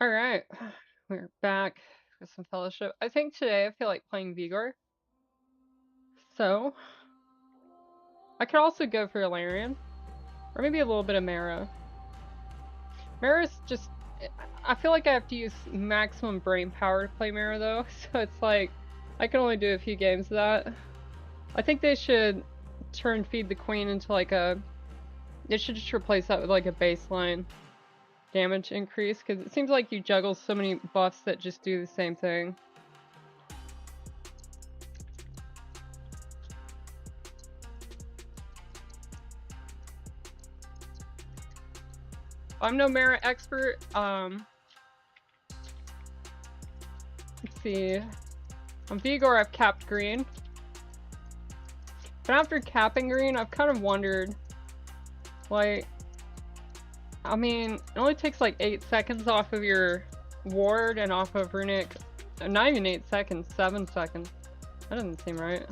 Alright, we're back with some fellowship. I think today I feel like playing Vigor. So, I could also go for Ilarion. Or maybe a little bit of Mara. Mara's just... I feel like I have to use maximum brain power to play Mara though, so it's like, I can only do a few games of that. I think they should turn Feed the Queen into like a... They should just replace that with like a baseline damage increase, because it seems like you juggle so many buffs that just do the same thing. I'm no Mara expert. Let's see. On Vigor, I've capped green. But after capping green, I've kind of wondered, like, I mean, it only takes like 8 seconds off of your ward and off of runic. Not even 8 seconds, 7 seconds. That doesn't seem right.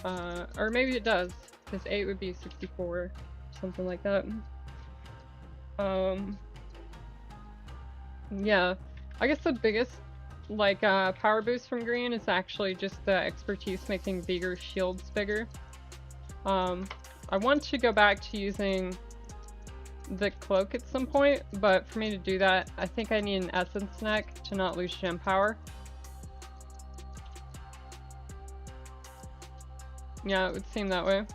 Or maybe it does, because 8 would be 64, something like that. Yeah, I guess the biggest like power boost from green is actually just the expertise making Vigor's shields bigger. I want to go back to using the cloak at some point, but for me to do that, I think I need an essence neck to not lose gem power. Yeah, it would seem that way.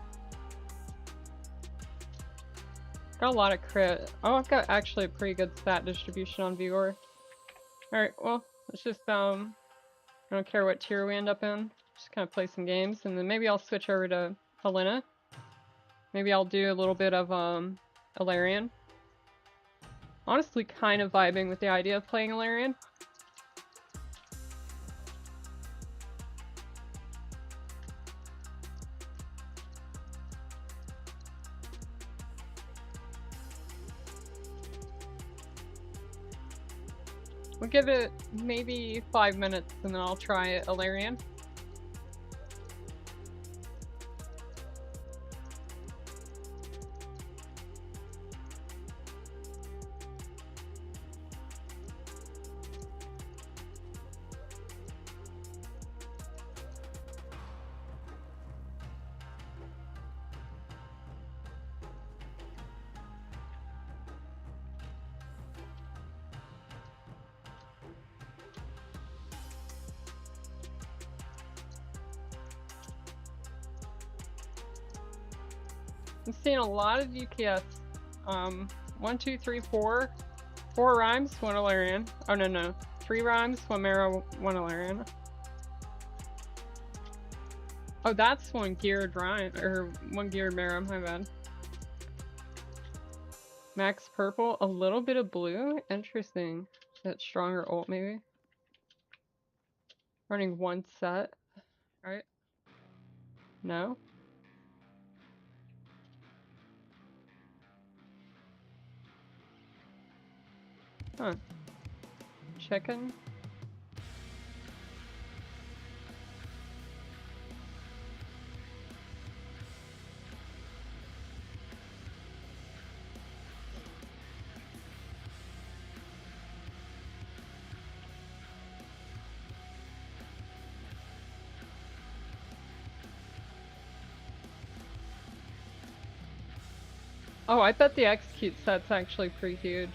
Got a lot of crit. Oh, I've got actually a pretty good stat distribution on Vigor. Alright, well, let's just, I don't care what tier we end up in. Just kind of play some games, and then maybe I'll switch over to Helena. Maybe I'll do a little bit of, Ilarion. Honestly, kind of vibing with the idea of playing Ilarion. We'll give it maybe 5 minutes and then I'll try Ilarion. I'm seeing a lot of DPS. 1, 2, 3, 4. 4 rhymes, 1 Ilarion. Oh no. 3 rhymes, 1 Mara, 1 Ilarion. Oh, that's 1 geared rhyme, or 1 geared Mara, my bad. Max purple, a little bit of blue? Interesting. That stronger ult, maybe? Running 1 set, right? No? Huh. Chicken? Oh, I bet the execute set's actually pretty huge.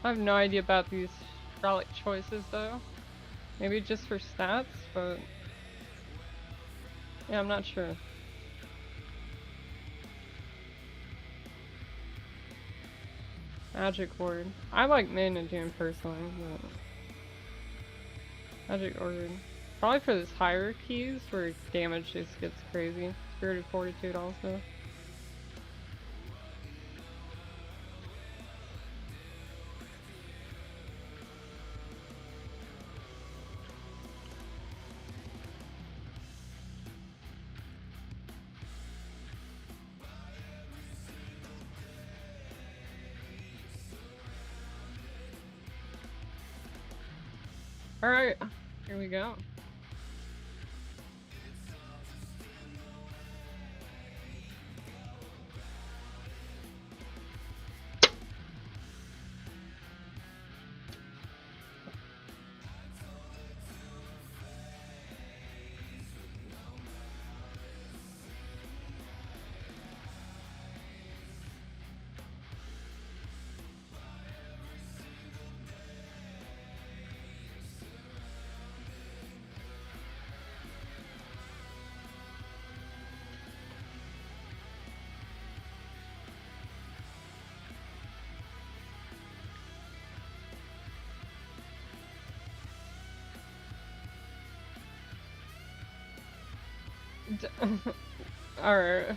I have no idea about these relic choices though. Maybe just for stats, but yeah, I'm not sure. Magic Ward. I like Mana Doom personally, but Magic Ward. Probably for this hierarchies where damage just gets crazy. Spirited Fortitude also. Alright, here we go. Alright.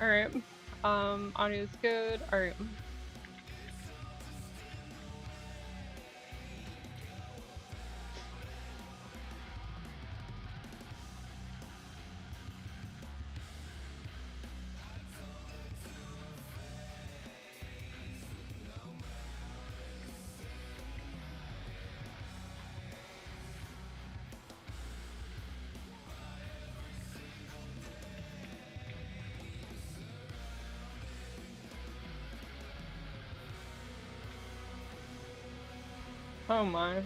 Alright. Audio's good. Alright. Oh my.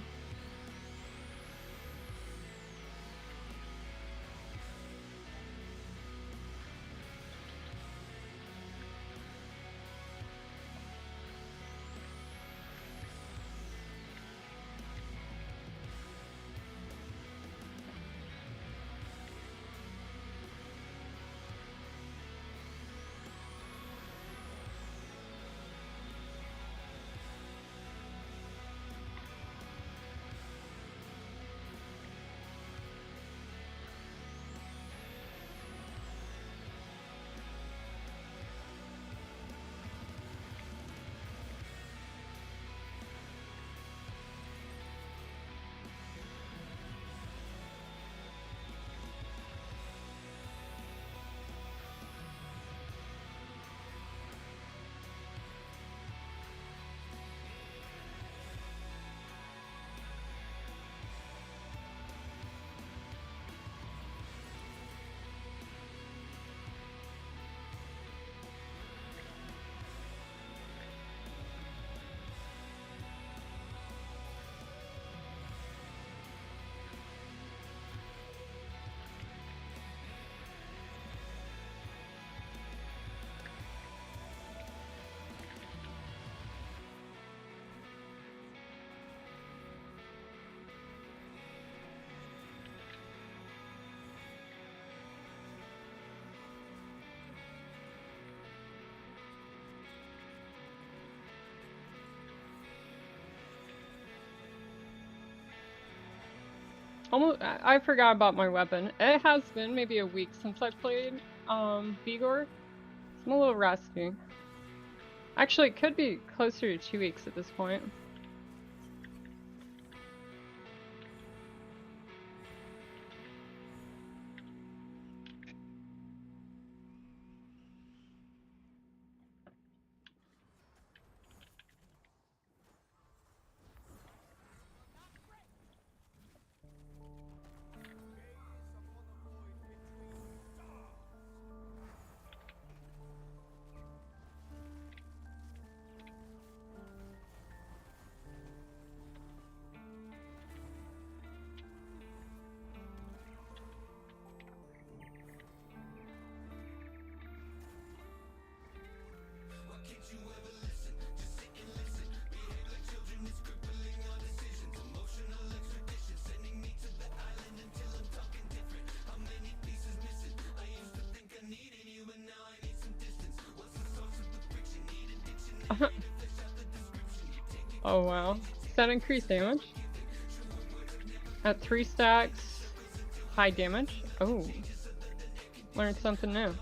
Almost, I forgot about my weapon. It has been maybe a week since I played Vigor. I'm a little rusty. Actually, it could be closer to 2 weeks at this point. Oh wow. Does that increase damage? At 3 stacks, high damage? Oh. Learned something new.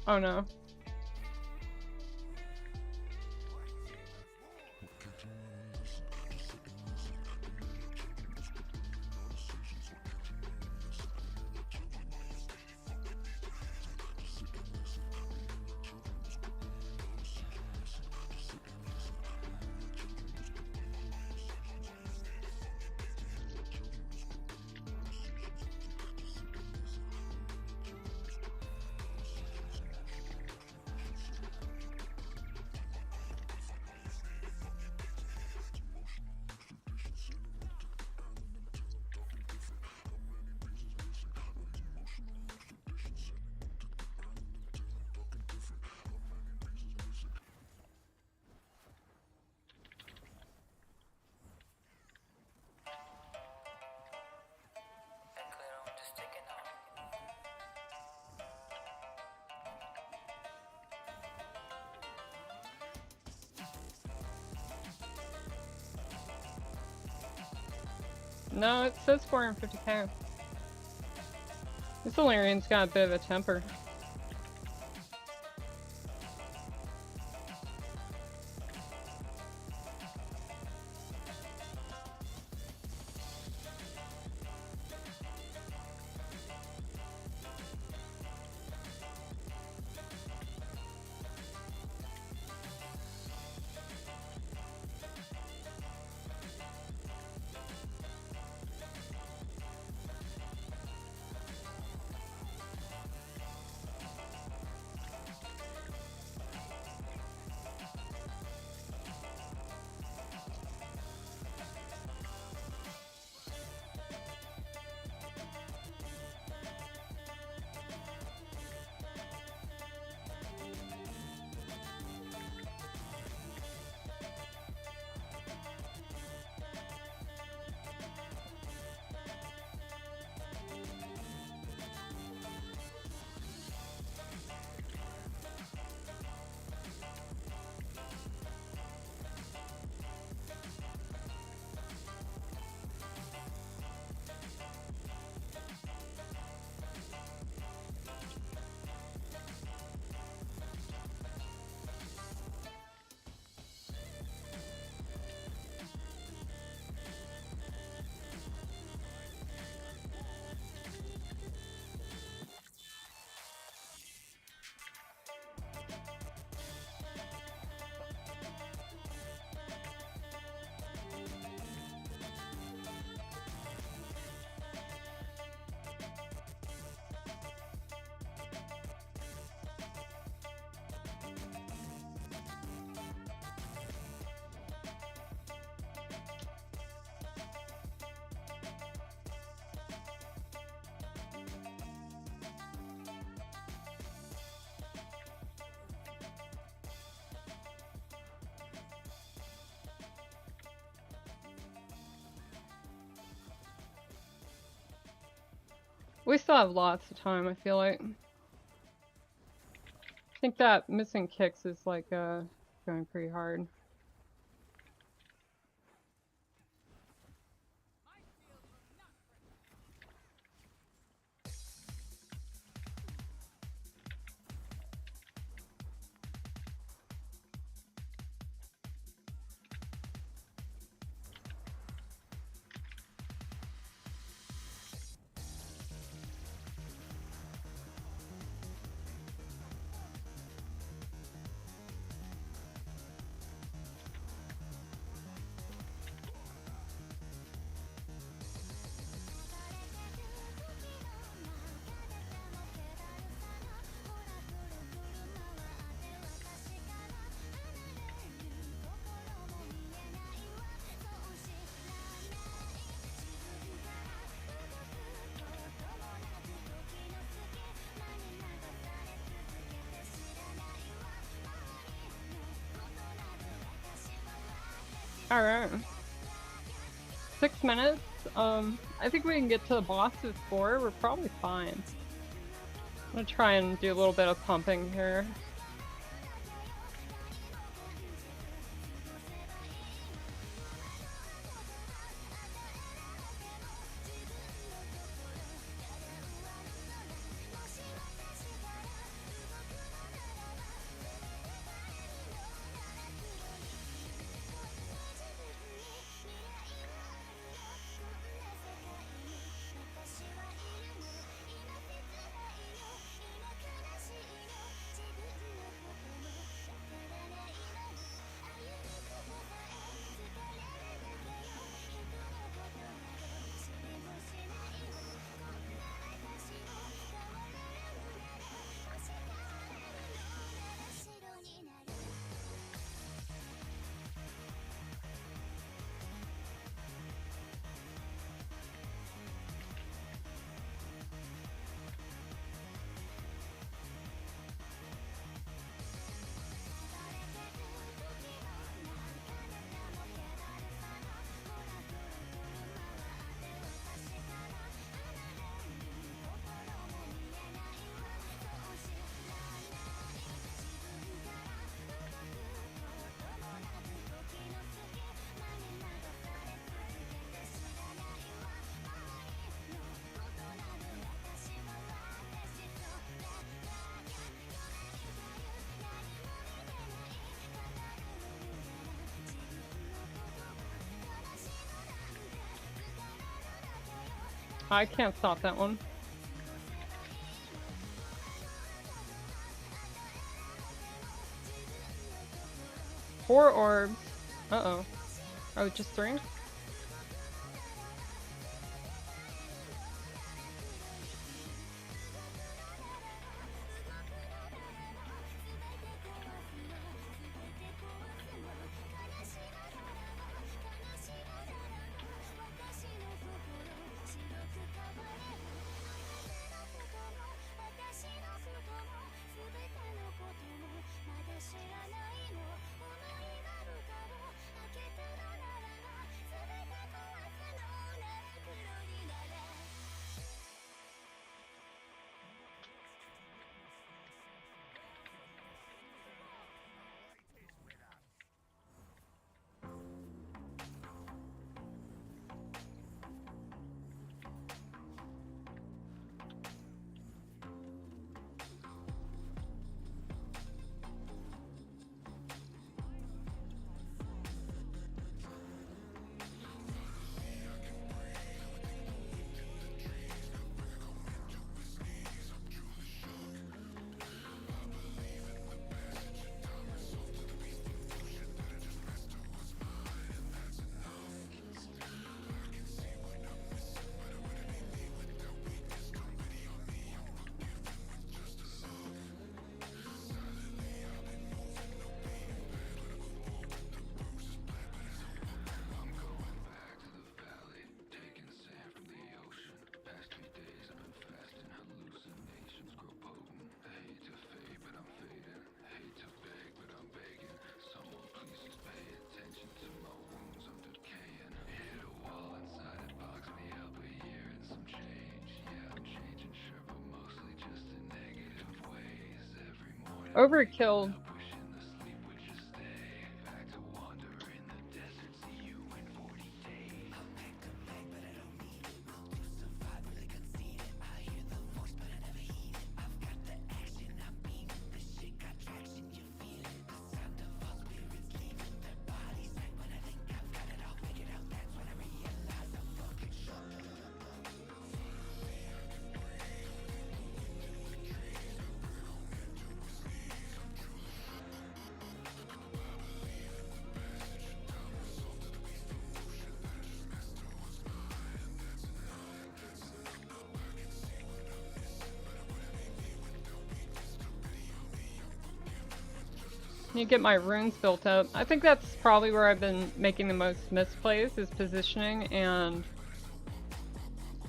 Oh no. No, it says 450k. This Solarian's got a bit of a temper. We still have lots of time, I feel like. I think that missing kicks is like going pretty hard. Alright. 6 minutes. I think we can get to the boss with 4. We're probably fine. I'm gonna try and do a little bit of pumping here. I can't stop that one. Four orbs. Uh-oh. Oh, just three? Overkill. You get my runes built up. I think that's probably where I've been making the most misplays, is positioning and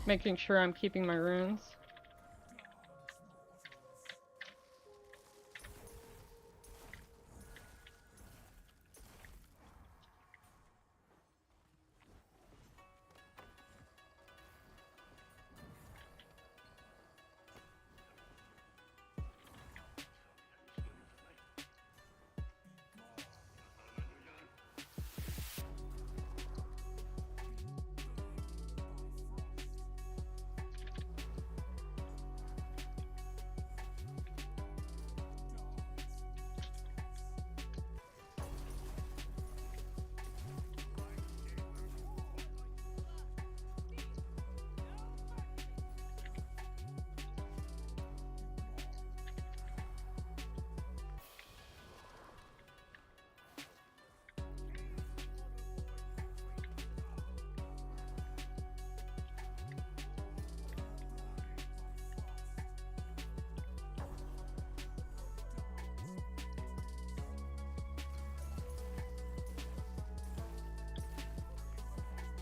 making sure I'm keeping my runes.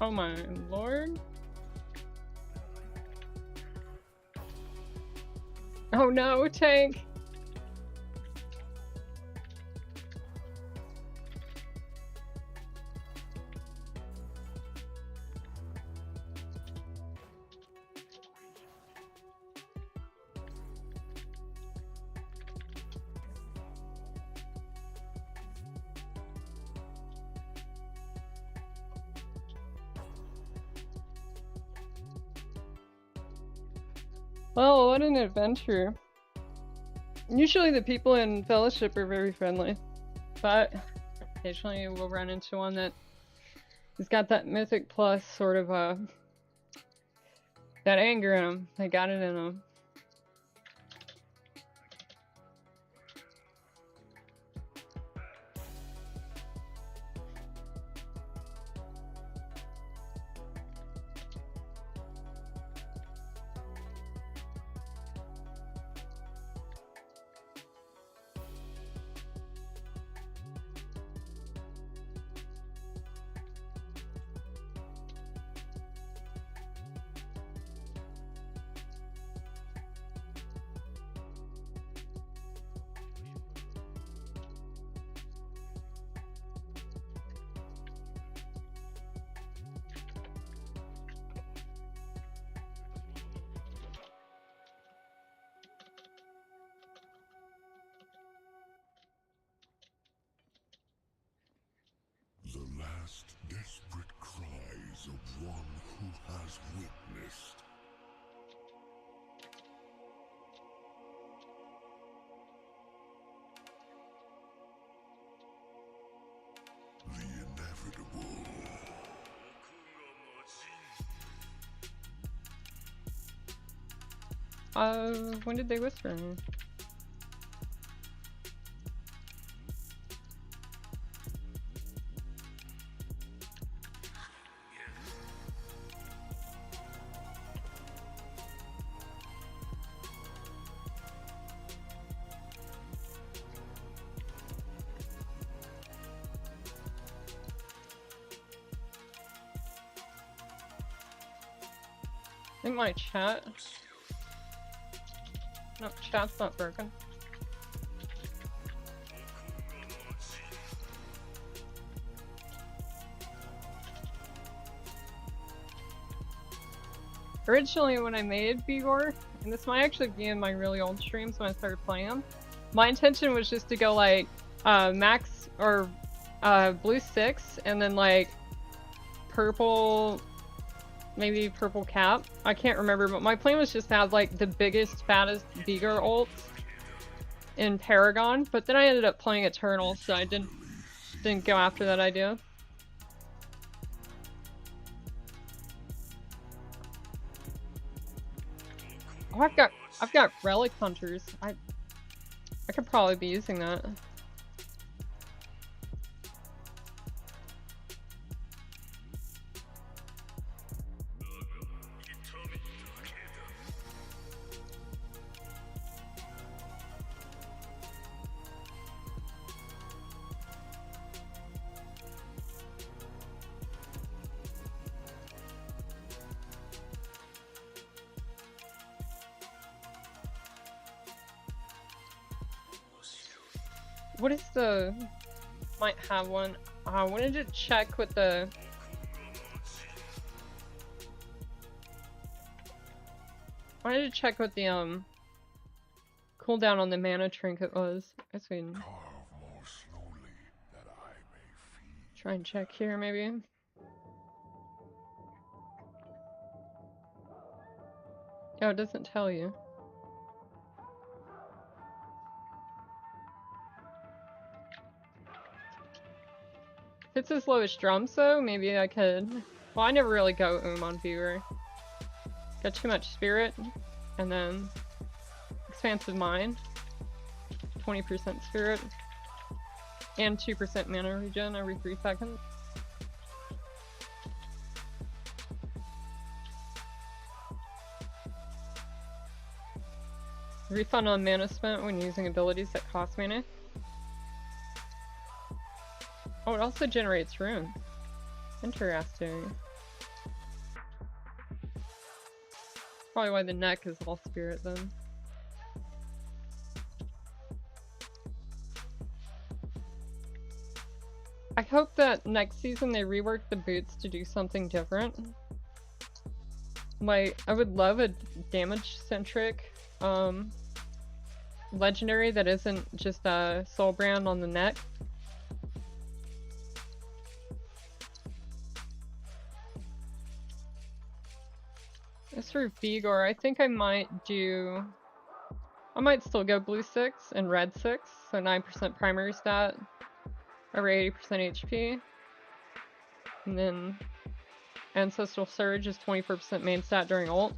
Oh my lord. Oh no, tank. Well, what an adventure. Usually the people in Fellowship are very friendly, but occasionally we'll run into one that has got that Mythic Plus sort of That anger in him. They got it in him. The last desperate cries of one who has witnessed. The inevitable. When did they whisper? I think my chat. No, chat's not broken. Originally, when I made Vigor, and this might actually be in my really old streams when I started playing them, my intention was just to go like max or blue 6 and then like purple, maybe purple cap. I can't remember, but my plan was just to have like the biggest, fattest Vigor ults in Paragon, but then I ended up playing Eternal, so I didn't go after that idea. Oh, I've got relic hunters. I could probably be using that. What is the... might have one. I wanted to check with the... I wanted to check what the cooldown on the mana trinket was. I guess we can try and check here maybe. Oh, it doesn't tell you. If it's as low as drums though, maybe I could... Well, I never really go on Viewer. Got too much spirit, and then expansive mind, 20% spirit, and 2% mana regen every 3 seconds. Refund on mana spent when using abilities that cost mana. Oh, it also generates runes. Interesting. Probably why the neck is all spirit then. I hope that next season they rework the boots to do something different. Like, I would love a damage-centric legendary that isn't just a soul brand on the neck. As for Vigor, I think I might still go blue 6 and red 6, so 9% primary stat, over 80% HP, and then Ancestral Surge is 24% main stat during ult.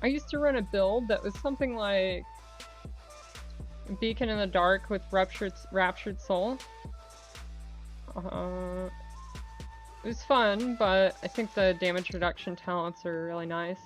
I used to run a build that was something like Beacon in the Dark with Raptured Soul. It was fun, but I think the damage reduction talents are really nice.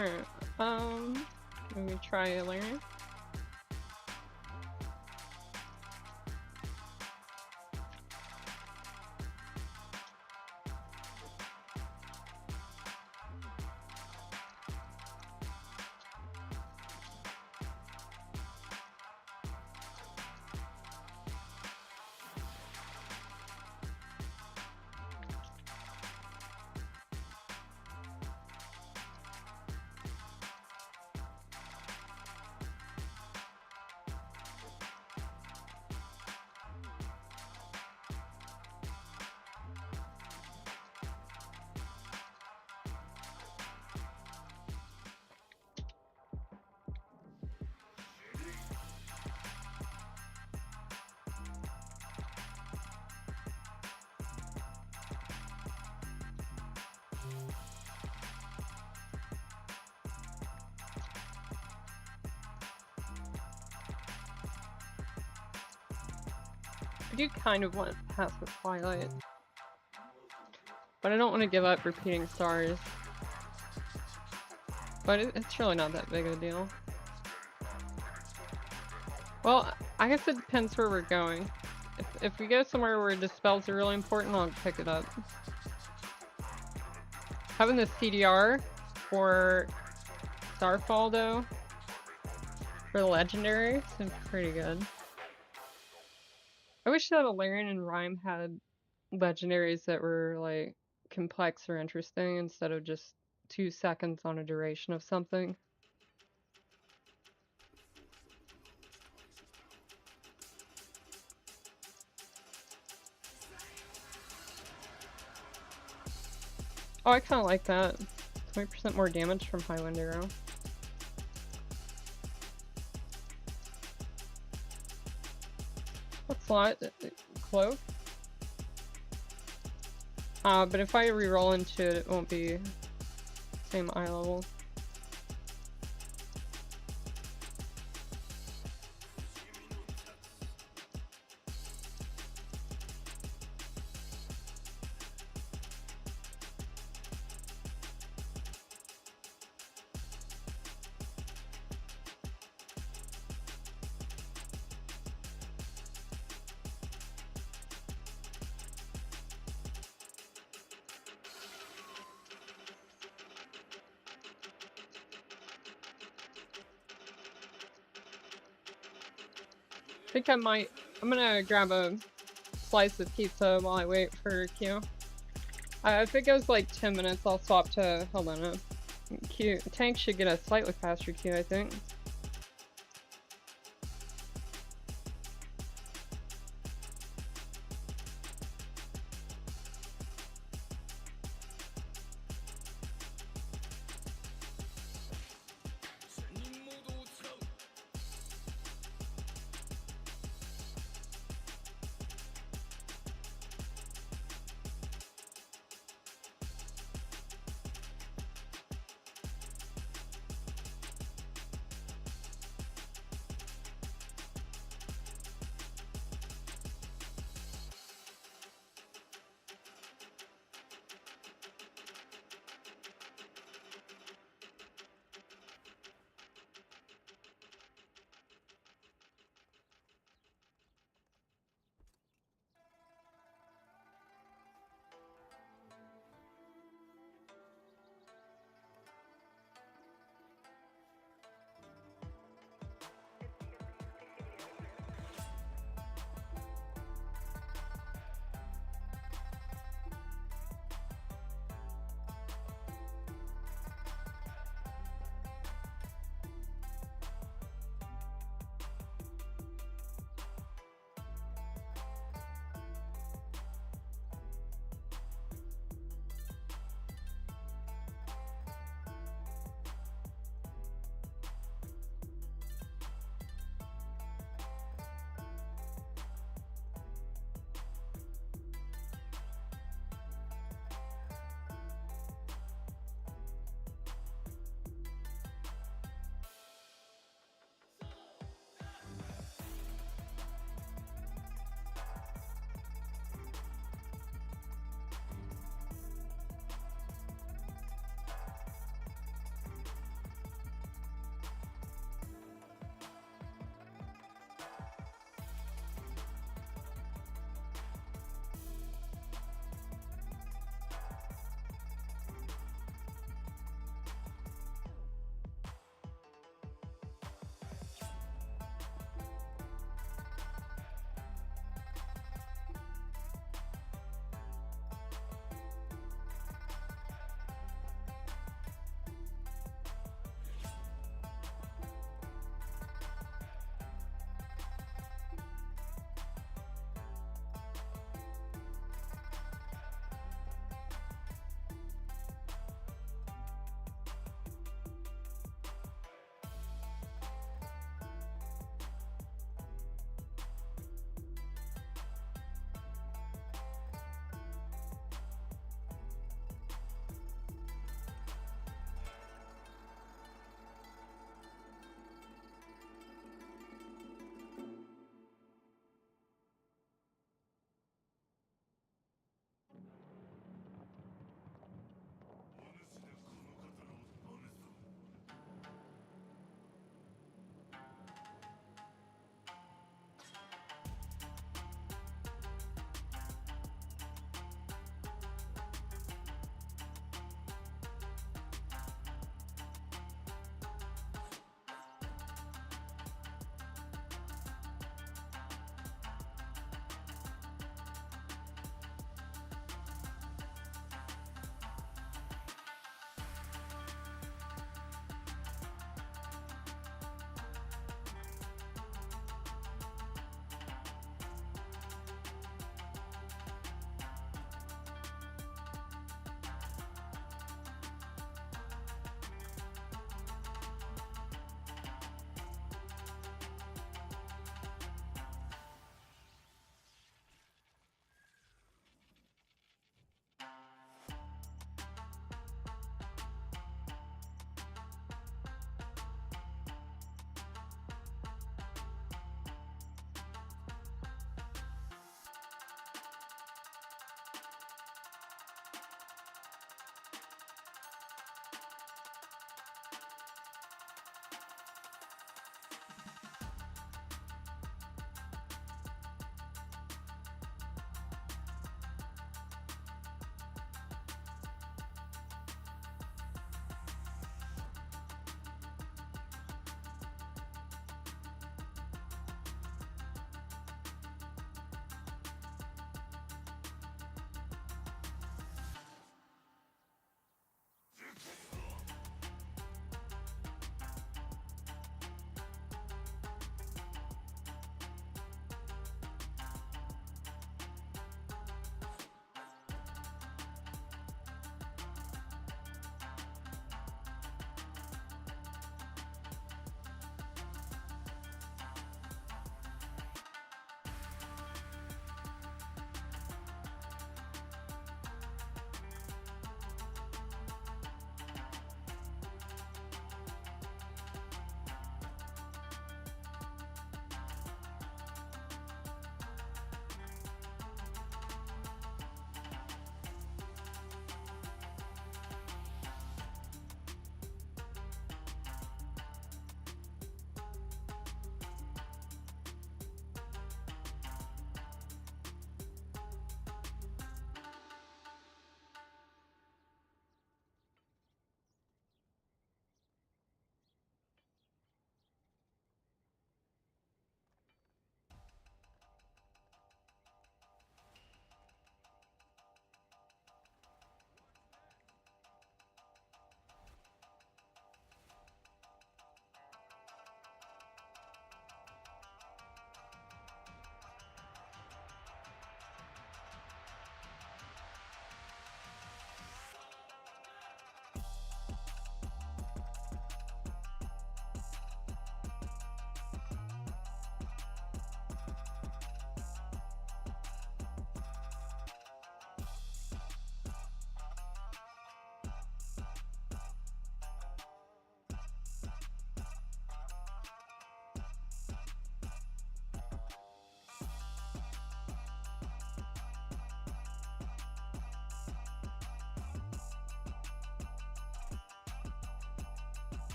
Alright, let me try Ilarion. I do kind of want to pass with Twilight, but I don't want to give up repeating stars. But it's really not that big of a deal. Well, I guess it depends where we're going. If we go somewhere where dispels are really important, I'll pick it up. Having the CDR for Starfall though, for the legendary, seems pretty good. I wish that Ilarion and Rhyme had legendaries that were like complex or interesting instead of just 2 seconds on a duration of something. Oh, I kind of like that. 20% more damage from Highwind Arrow. What's lot? Cloak? But if I reroll into it, it won't be same eye level. think I'm gonna grab a slice of pizza while I wait for Q. If it goes like 10 minutes, I'll swap to Helena. Q Tank should get a slightly faster Q, I think.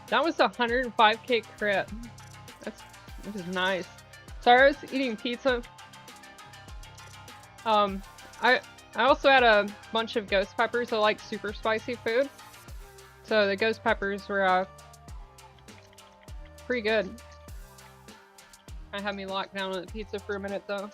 That was a 105k crit. That was nice. So I was eating pizza. I also had a bunch of ghost peppers. I like super spicy food. So the ghost peppers were pretty good. I had me locked down on the pizza for a minute though.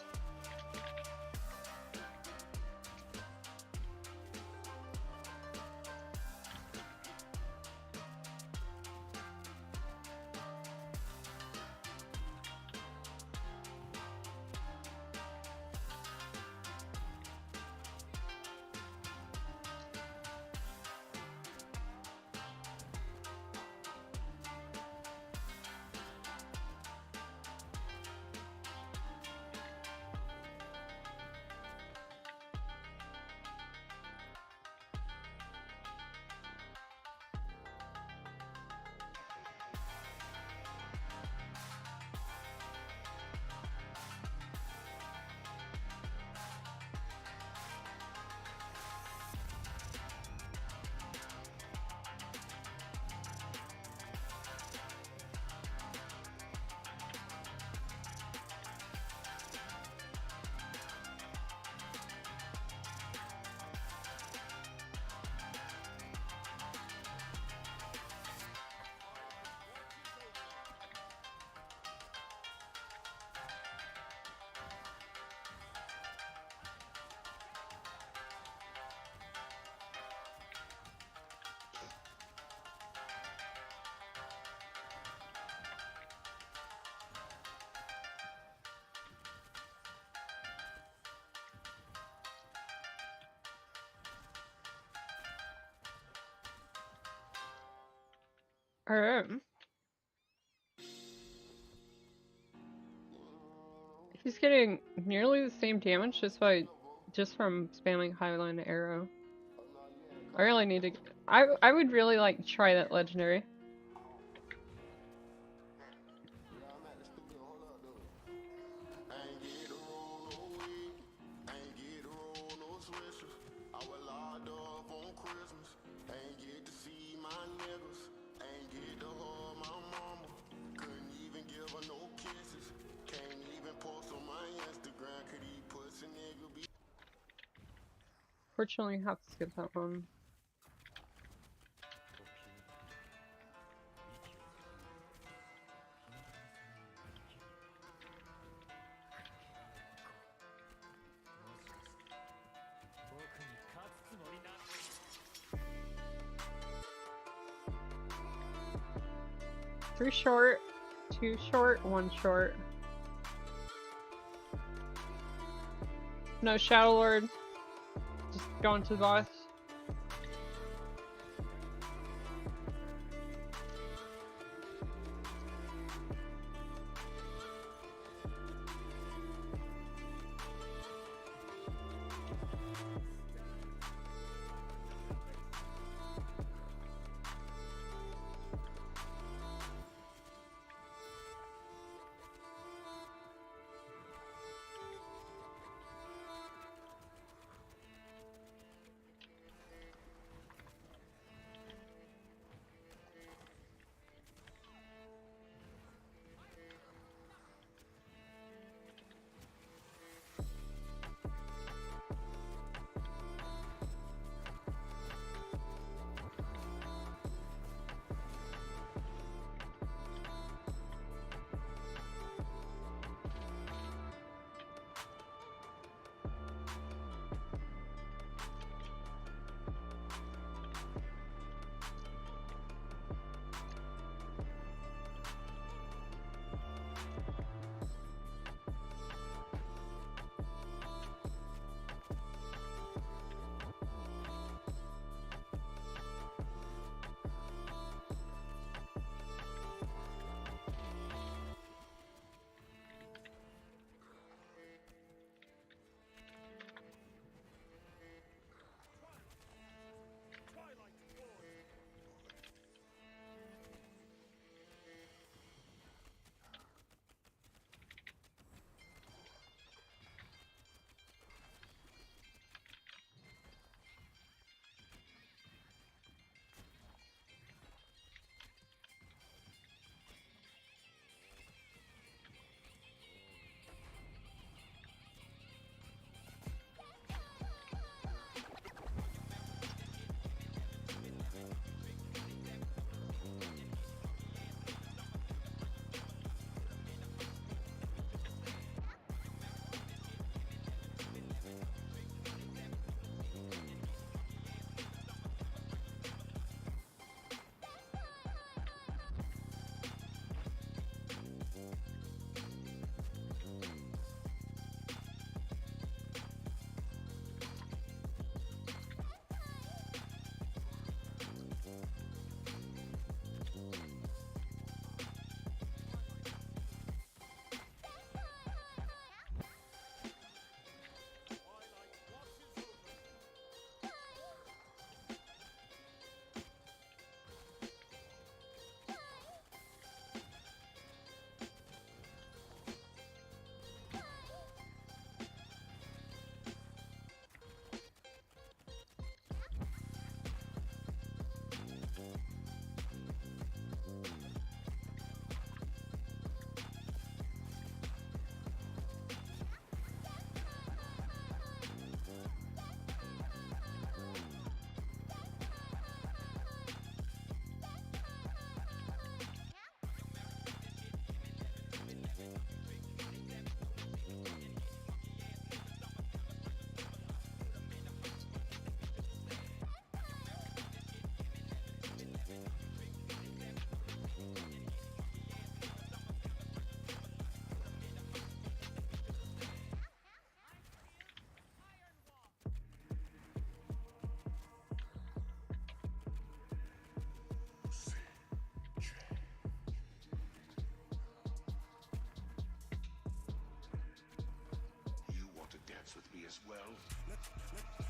Alright. He's getting nearly the same damage just from spamming Highline Arrow. I really need to. I would really like to try that legendary. Fortunately, I have to skip that one. Three short, two short, one short. No Shadow Lord. Just going to the boss.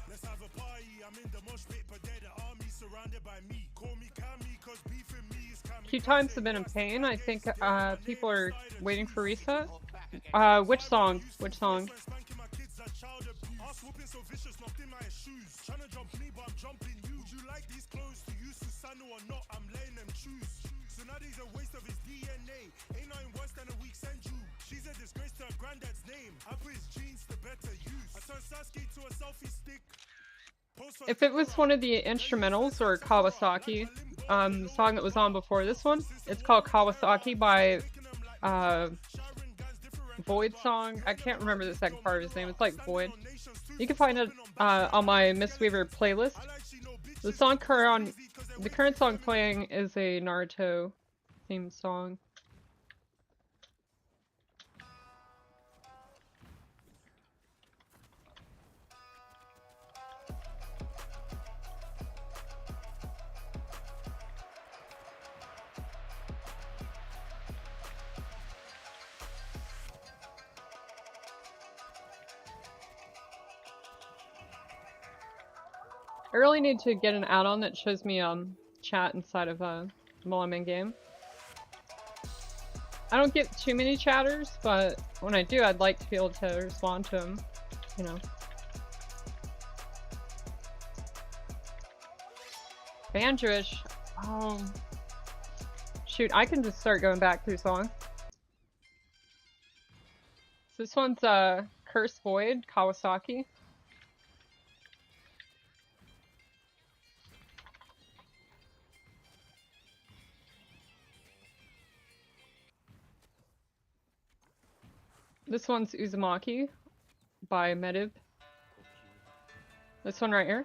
Let's have a party. I'm in the mosh pit, but they're the army surrounded by me. Call me Cammy, cause beefing me is Cammy. Few times have been in pain. I think people are waiting for reset. Which song? Which song? So vicious, knocked in my shoes. Trying to jump me, but I'm jumping you. Would you like these clothes to use Susanoo or not? I'm laying them shoes. So now there's a waste of his DNA. Ain't nothing worse than a weak send you. She's a disgrace to her granddad's name. I put his jeans to better use. I turned Sasuke to a selfie stick. If it was one of the instrumentals or Kawasaki, the song that was on before this one, it's called Kawasaki by Void Song. I can't remember the second part of his name. It's like Void. You can find it on my Mistweaver playlist. The current song playing is a Naruto themed song. I really need to get an add-on that shows me chat inside of while I'm in game. I don't get too many chatters, but when I do, I'd like to be able to respond to them, you know. Banjoish. Oh. Shoot, I can just start going back through songs. So this one's Curse Void, Kawasaki. This one's Uzumaki by Medib. This one right here.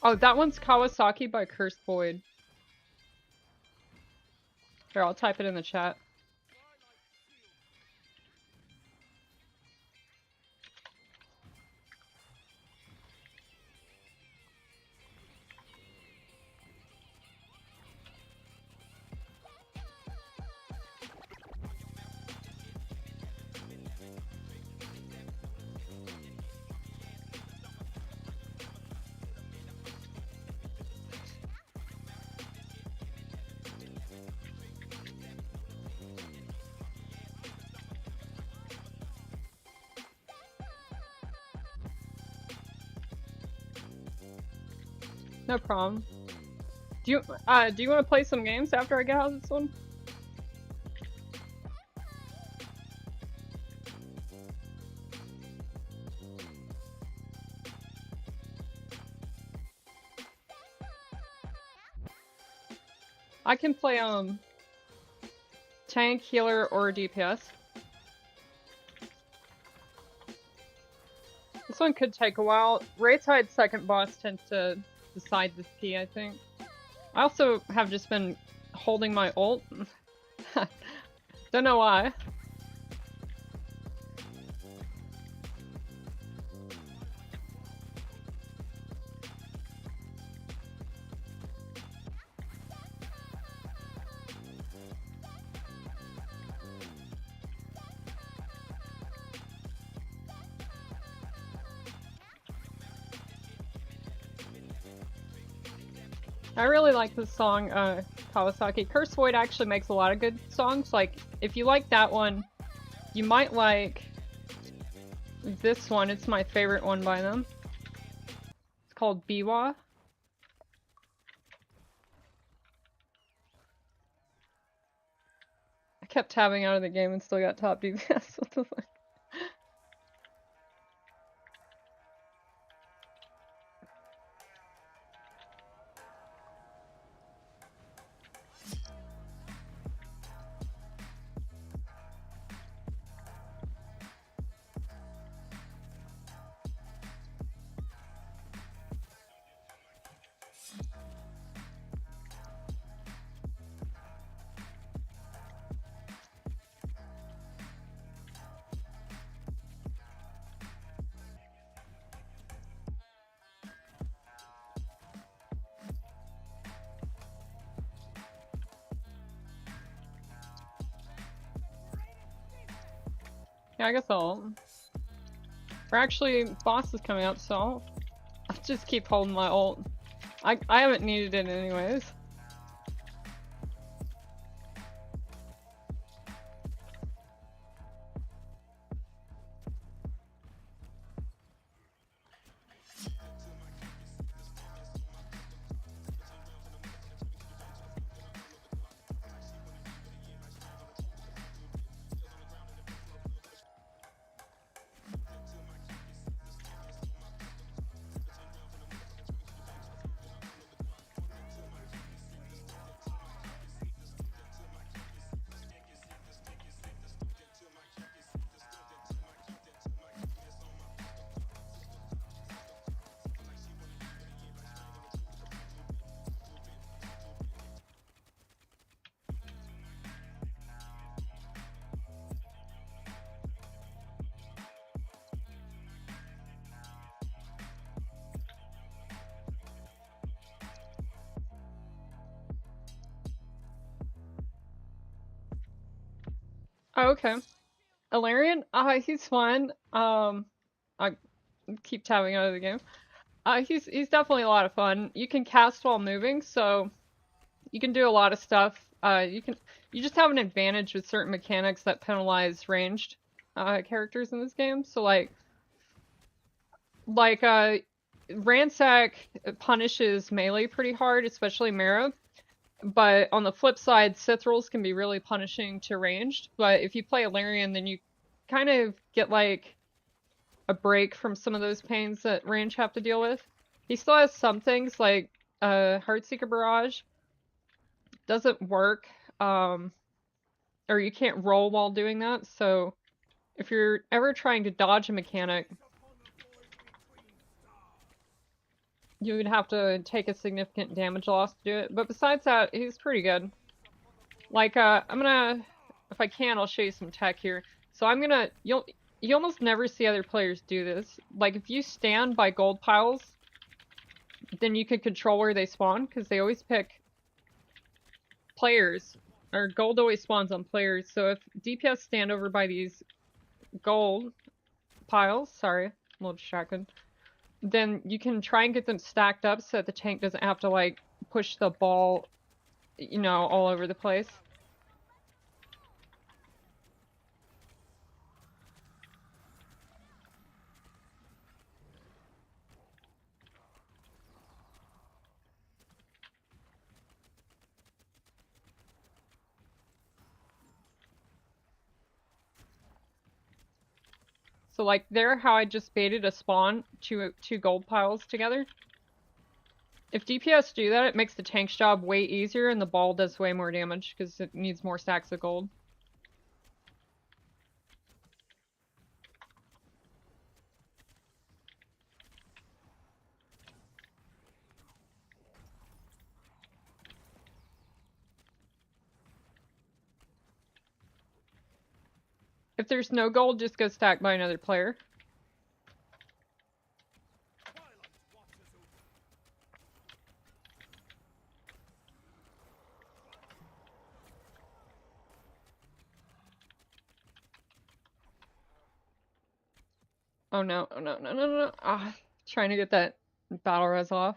Oh, that one's Kawasaki by Cursed Void. Here, I'll type it in the chat. No problem. Do you want to play some games after I get out of this one? I can play tank, healer, or DPS. This one could take a while. Raytide's second boss tends to decide this P, I think. I also have just been holding my ult. Don't know why. I really like this song, Kawasaki. Curse Void actually makes a lot of good songs. Like, if you like that one, you might like this one. It's my favorite one by them. It's called Biwa. I kept tabbing out of the game and still got top DPS. What the fuck? Yeah, I guess I'll. Or actually, boss is coming up, so I'll just keep holding my ult. I haven't needed it anyways. Oh, okay. Alarian, he's fun. I keep tabbing out of the game. He's definitely a lot of fun. You can cast while moving, so you can do a lot of stuff. You just have an advantage with certain mechanics that penalize ranged characters in this game. So like Ransack punishes melee pretty hard, especially Mara. But on the flip side, Sith rolls can be really punishing to ranged. But if you play Alarian, then you kind of get like a break from some of those pains that range have to deal with. He still has some things like Heartseeker Barrage doesn't work, or you can't roll while doing that. So if you're ever trying to dodge a mechanic, you would have to take a significant damage loss to do it. But besides that, he's pretty good. Like, if I can, I'll show you some tech here. So you almost never see other players do this. Like, if you stand by gold piles, then you can control where they spawn, because they always pick players, or gold always spawns on players. So if DPS stand over by these gold piles, sorry, I'm a little distracted, then you can try and get them stacked up so that the tank doesn't have to, like, push the ball, you know, all over the place. So like there, how I just baited a spawn two gold piles together. If DPS do that, it makes the tank's job way easier and the ball does way more damage because it needs more stacks of gold. If there's no gold, just go stack by another player. Oh no, oh no, no, no, no. Ah, trying to get that battle res off.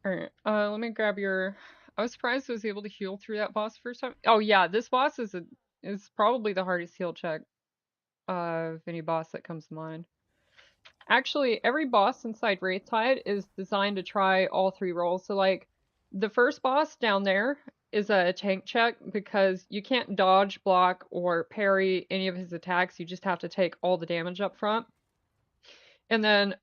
Alright, let me grab your... I was surprised I was able to heal through that boss first time. Oh yeah, this boss is probably the hardest heal check of any boss that comes to mind. Actually, every boss inside Wraithtide is designed to try all three roles. So like, the first boss down there is a tank check because you can't dodge, block, or parry any of his attacks. You just have to take all the damage up front. And then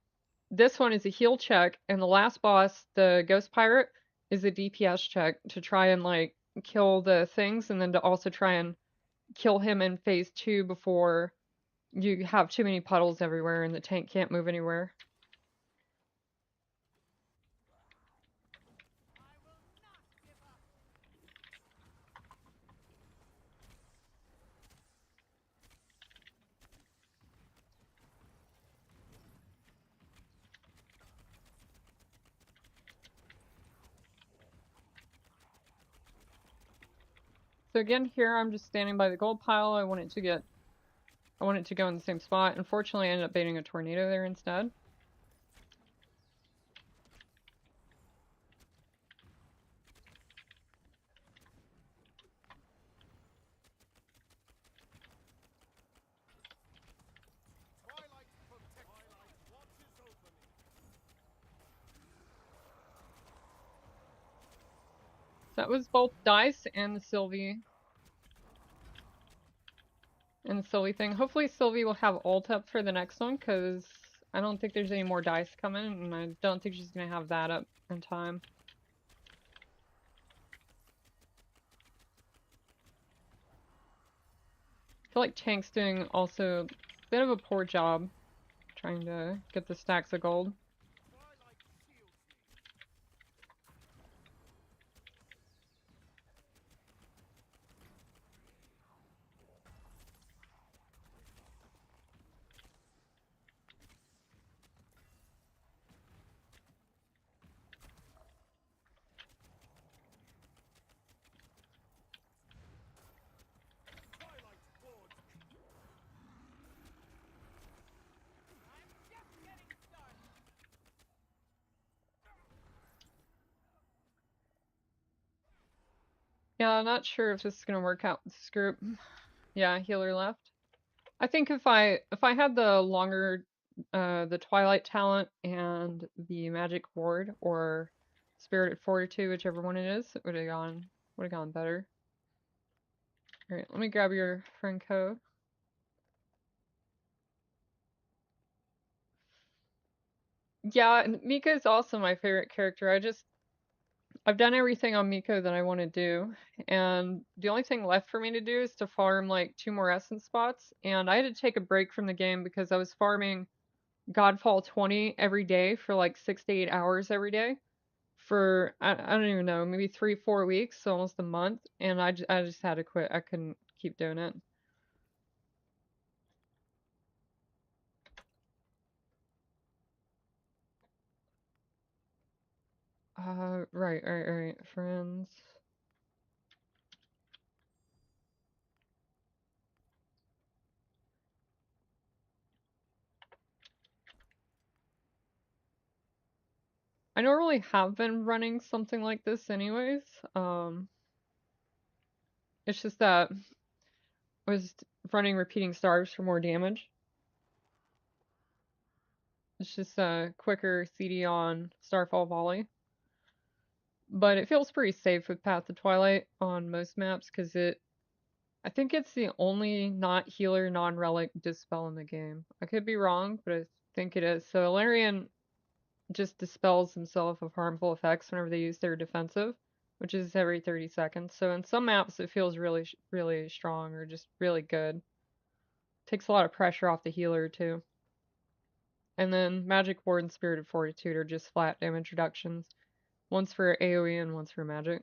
this one is a heal check, and the last boss, the Ghost Pirate, is a DPS check to try and like kill the things, and then to also try and kill him in phase 2 before you have too many puddles everywhere and the tank can't move anywhere. So again, here I'm just standing by the gold pile. I want it to go in the same spot. Unfortunately, I ended up baiting a tornado there instead. That was both Dice and the Sylvie. And the Sylvie thing. Hopefully Sylvie will have ult up for the next one, because I don't think there's any more Dice coming, and I don't think she's going to have that up in time. I feel like Tank's doing also a bit of a poor job trying to get the stacks of gold. Yeah, I'm not sure if this is gonna work out with this group. Yeah, healer left. I think if I had the longer the Twilight talent and the Magic Ward or Spirited Fortitude, whichever one it is, it would have gone better. Alright, let me grab your friend code. Yeah, and Mika is also my favorite character. I've done everything on Miko that I want to do, and the only thing left for me to do is to farm like 2 more essence spots, and I had to take a break from the game because I was farming Godfall 20 every day for like 6 to 8 hours every day for, I don't even know, maybe 3, 4 weeks, so almost a month, and I just had to quit. I couldn't keep doing it. Right, friends. I normally have been running something like this anyways. It's just that I was running repeating stars for more damage. It's just a quicker CD on Starfall Volley. But it feels pretty safe with Path to Twilight on most maps because I think it's the only not healer, non relic dispel in the game. I could be wrong, but I think it is. So Alarian just dispels himself of harmful effects whenever they use their defensive, which is every 30 seconds. So in some maps, it feels really, really strong or just really good. Takes a lot of pressure off the healer too. And then Magic Ward and Spirited Fortitude are just flat damage reductions. One's for AoE and one's for magic.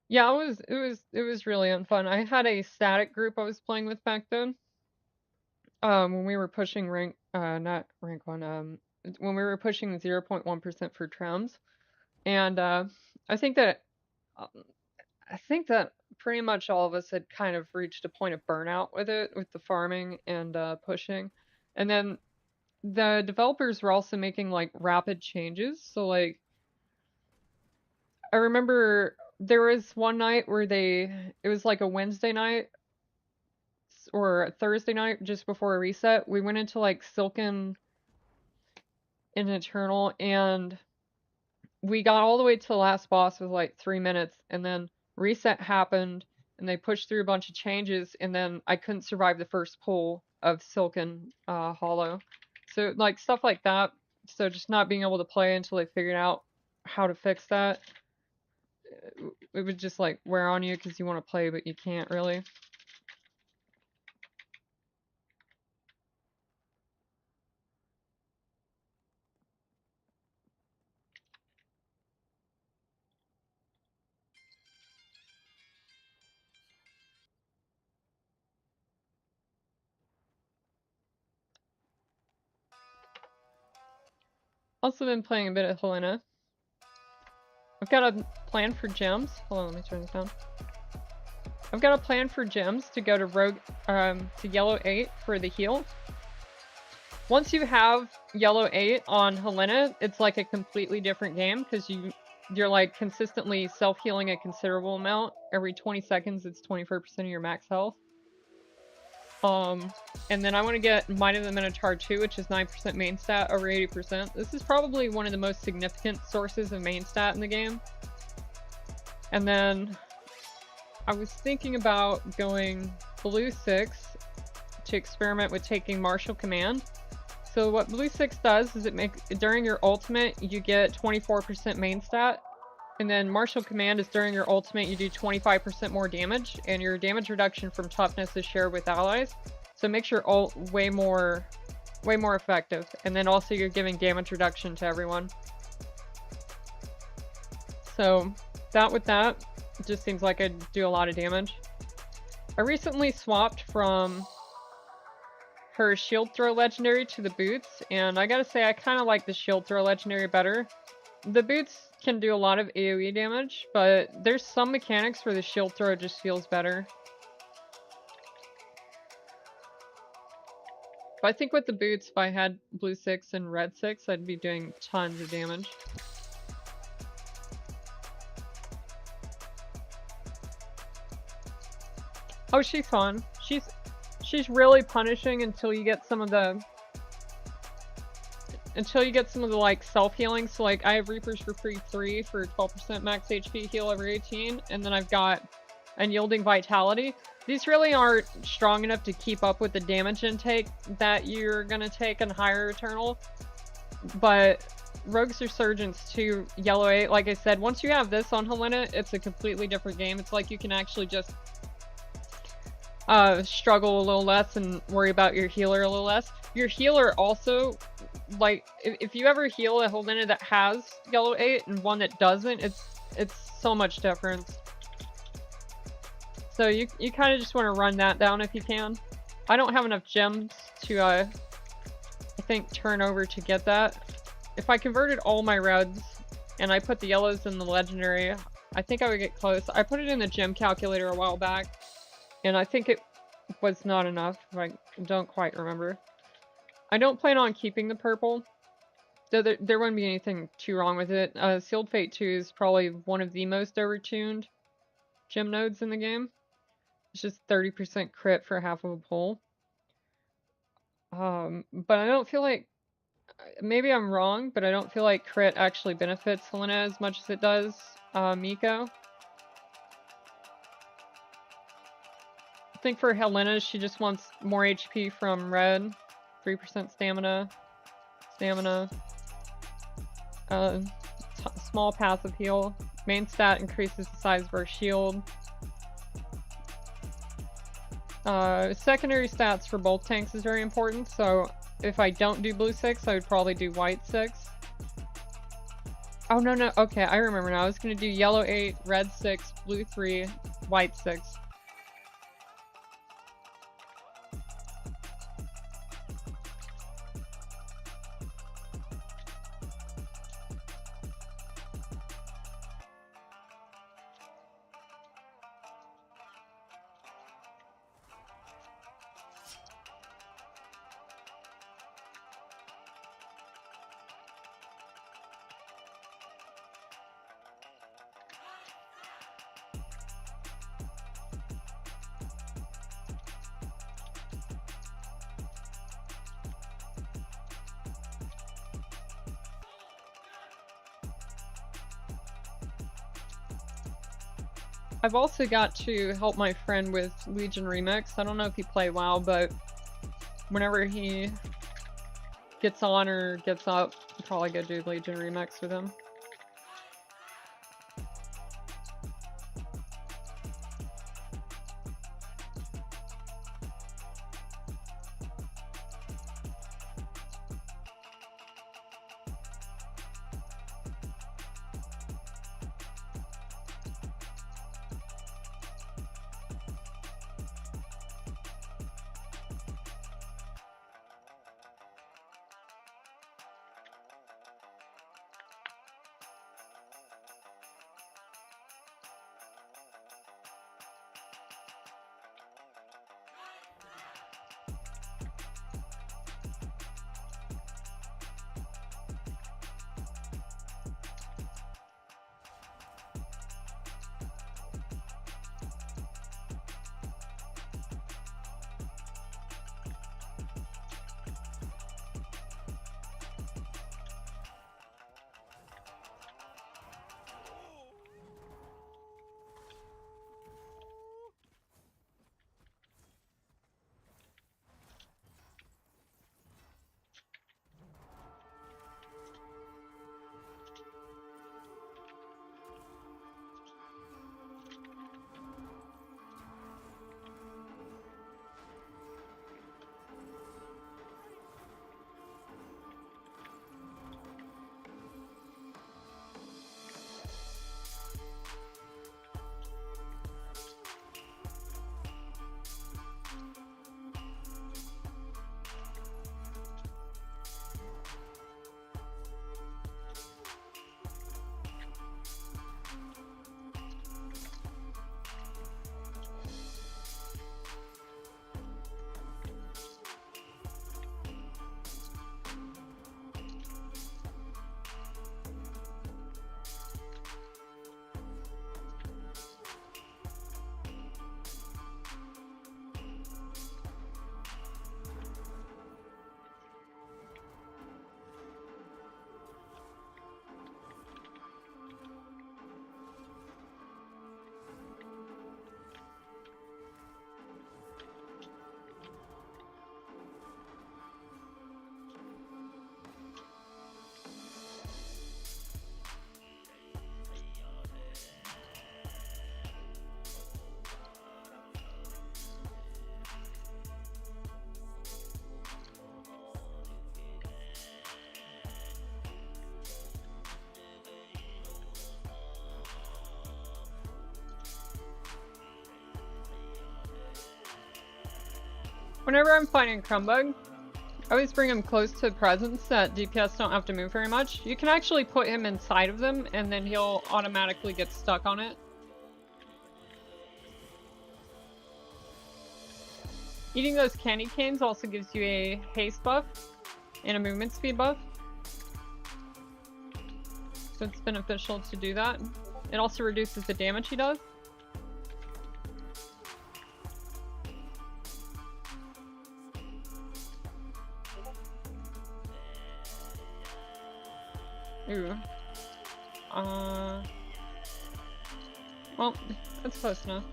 Yeah, it was really unfun. I had a static group I was playing with back then. When we were pushing rank not rank 1, when we were pushing 0.1% for trems. And I think that um, I think that pretty much all of us had kind of reached a point of burnout with it, with the farming and pushing. And then the developers were also making like rapid changes. So like I remember there was one night where it was like a Wednesday night or a Thursday night just before a reset. We went into like Silken and Eternal, and we got all the way to the last boss with like 3 minutes, and then reset happened, and they pushed through a bunch of changes, and then I couldn't survive the first pull of Silken Hollow. So like stuff like that. So just not being able to play until they figured out how to fix that. It would just like wear on you because you want to play but you can't really. Also been playing a bit of Helena. I've got a plan for gems. Hold on, let me turn this down. I've got a plan for gems to go to to yellow 8 for the heal. Once you have yellow 8 on Helena, it's like a completely different game because you're like consistently self-healing a considerable amount. Every 20 seconds, it's 24% of your max health. And then I want to get Might of the Minotaur 2, which is 9% main stat over 80%. This is probably one of the most significant sources of main stat in the game. And then I was thinking about going blue 6 to experiment with taking Martial Command. So what blue 6 does is during your ultimate, you get 24% main stat. And then Martial Command is during your ultimate, you do 25% more damage, and your damage reduction from toughness is shared with allies. So it makes your ult way more effective. And then also you're giving damage reduction to everyone. So that with that, it just seems like I'd do a lot of damage. I recently swapped from her Shield Throw Legendary to the Boots, and I gotta say I kind of like the Shield Throw Legendary better. The Boots can do a lot of AoE damage, but there's some mechanics where the Shield Throw just feels better. But I think with the Boots, if I had blue 6 and red 6, I'd be doing tons of damage. Oh, she's fun. She's really punishing until you get some of the like self-healing. So like I have Reapers for free 3 for 12% max HP heal over 18, and then I've got Unyielding Vitality. These really aren't strong enough to keep up with the damage intake that you're gonna take in Higher Eternal. But Rogue's Resurgence to yellow 8, like I said, once you have this on Helena, it's a completely different game. It's like you can actually just struggle a little less and worry about your healer a little less. Your healer also, like, if you ever heal a Helena that has yellow 8 and one that doesn't, it's so much difference. So you kind of just want to run that down if you can. I don't have enough gems to, I think, turn over to get that. If I converted all my reds and I put the yellows in the legendary, I think I would get close. I put it in the gem calculator a while back, and I think it was not enough. I don't quite remember. I don't plan on keeping the purple, though there wouldn't be anything too wrong with it. Sealed Fate 2 is probably one of the most overtuned gem nodes in the game. It's just 30% crit for half of a pull. But I don't feel like, maybe I'm wrong, but I don't feel like crit actually benefits Helena as much as it does Miko. I think for Helena, she just wants more HP from red, 3% stamina, small passive heal. Main stat increases the size of our shield. Secondary stats for both tanks is very important, so if I don't do blue 6, I would probably do white 6. Oh, no, okay, I remember now. I was gonna do yellow 8, red 6, blue 3, white 6. I've also got to help my friend with Legion Remix. I don't know if he play WoW, but whenever he gets on or gets up, I'll probably go do Legion Remix with him. Whenever I'm fighting Crumbug, I always bring him close to presence so that DPS don't have to move very much. You can actually put him inside of them and then he'll automatically get stuck on it. Eating those candy canes also gives you a haste buff and a movement speed buff. So it's beneficial to do that. It also reduces the damage he does. Ooh. Well, that's close enough.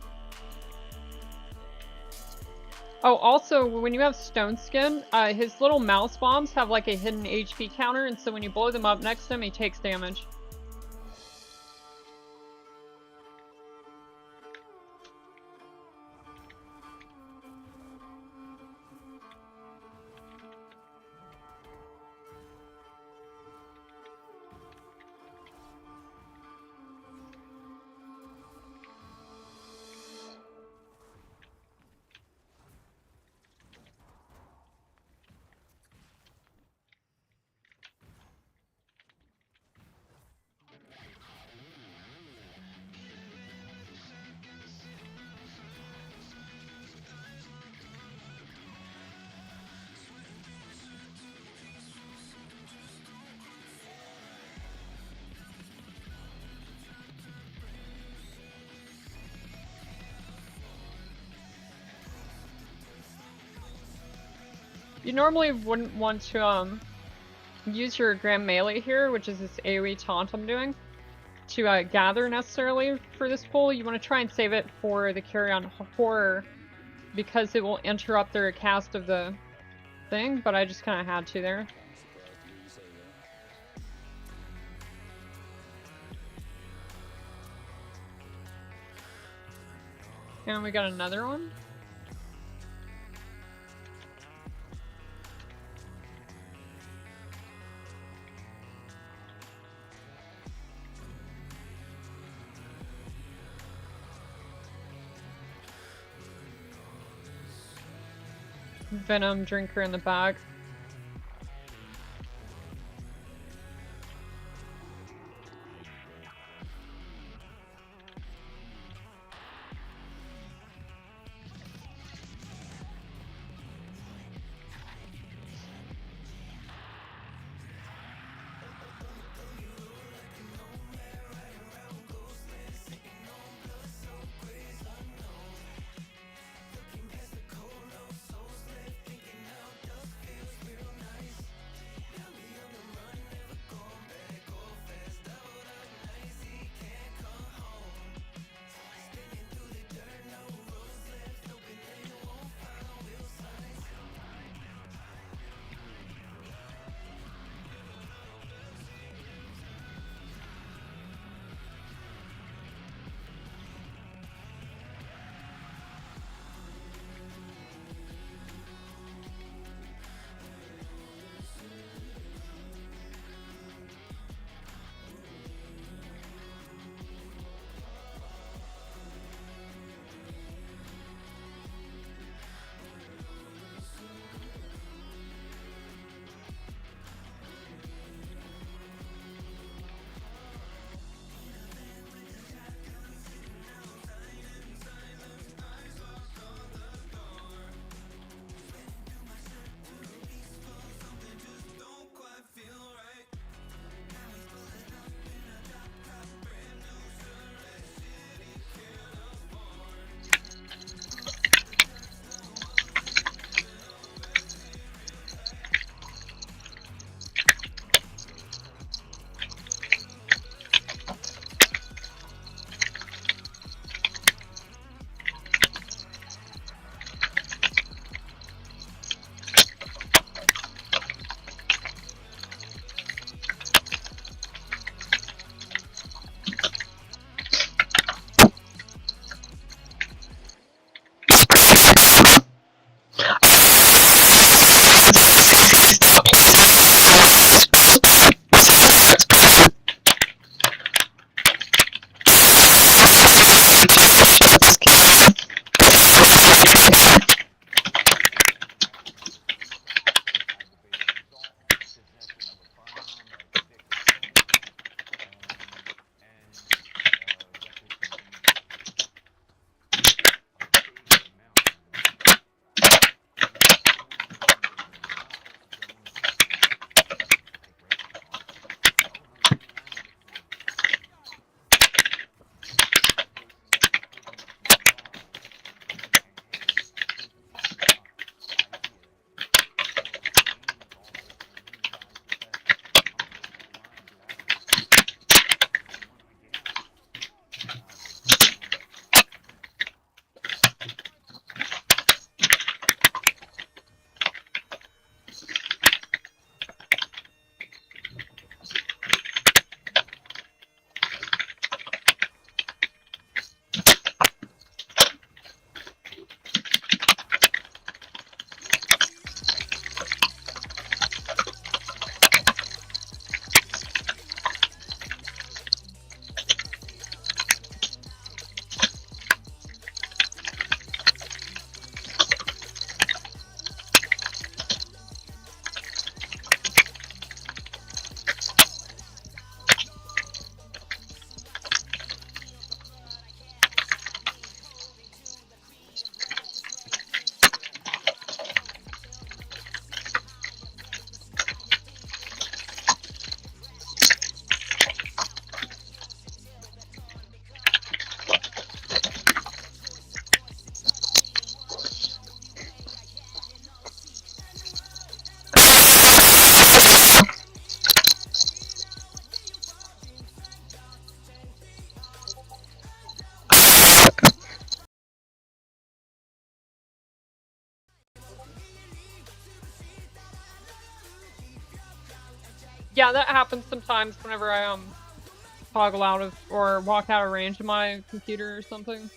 Oh, also, when you have Stone Skin, his little mouse bombs have like a hidden HP counter, and so when you blow them up next to him, he takes damage. You normally wouldn't want to use your Grand Melee here, which is this AoE taunt I'm doing, to gather necessarily for this pull. You want to try and save it for the Carrion Horror because it will interrupt their cast of the thing, but I just kind of had to there. And we got another one. Venom drinker in the bag. Yeah, that happens sometimes whenever I toggle out of or walk out of range of my computer or something.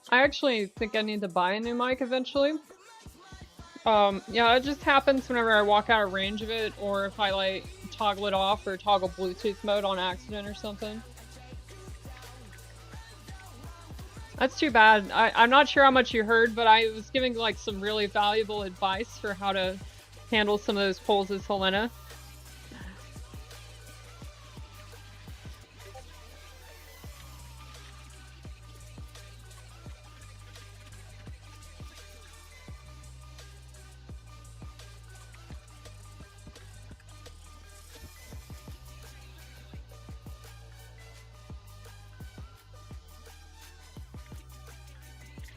I actually think I need to buy a new mic eventually. Yeah, it just happens whenever I walk out of range of it, or if I like toggle it off or toggle Bluetooth mode on accident or something. That's too bad. I'm not sure how much you heard, but I was giving like some really valuable advice for how to handle some of those pulls as Helena.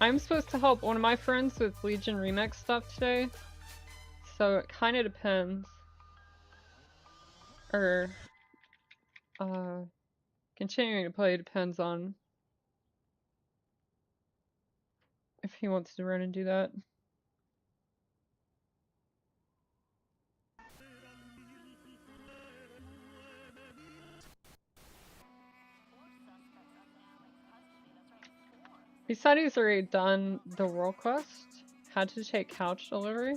I'm supposed to help one of my friends with Legion Remix stuff today, so it kind of depends. Or, continuing to play depends on if he wants to run and do that. He said he's already done the world quest. Had to take couch delivery.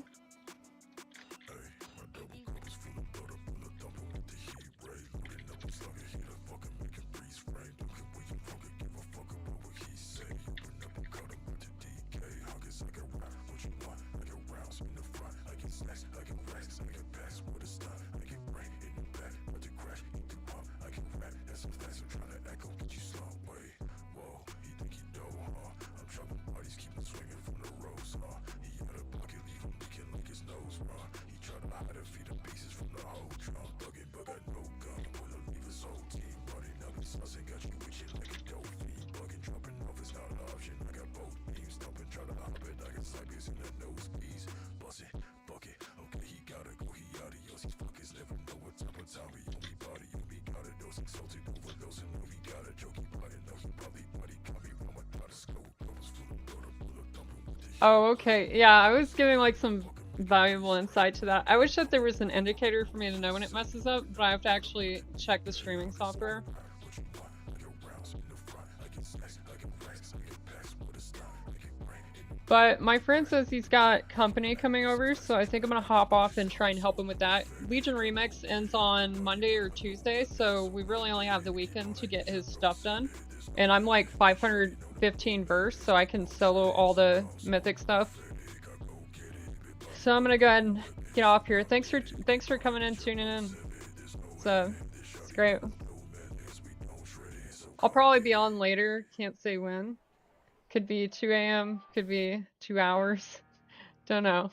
Oh, okay. Yeah, I was giving like some valuable insight to that. I wish that there was an indicator for me to know when it messes up, but I have to actually check the streaming software. But my friend says he's got company coming over, so I think I'm gonna hop off and try and help him with that. Legion Remix ends on Monday or Tuesday, so we really only have the weekend to get his stuff done. And I'm like 515 verse, so I can solo all the mythic stuff. So I'm gonna go ahead and get off here. Thanks for coming in, tuning in. It's great. I'll probably be on later. Can't say when. Could be 2 a.m. Could be 2 hours. Don't know.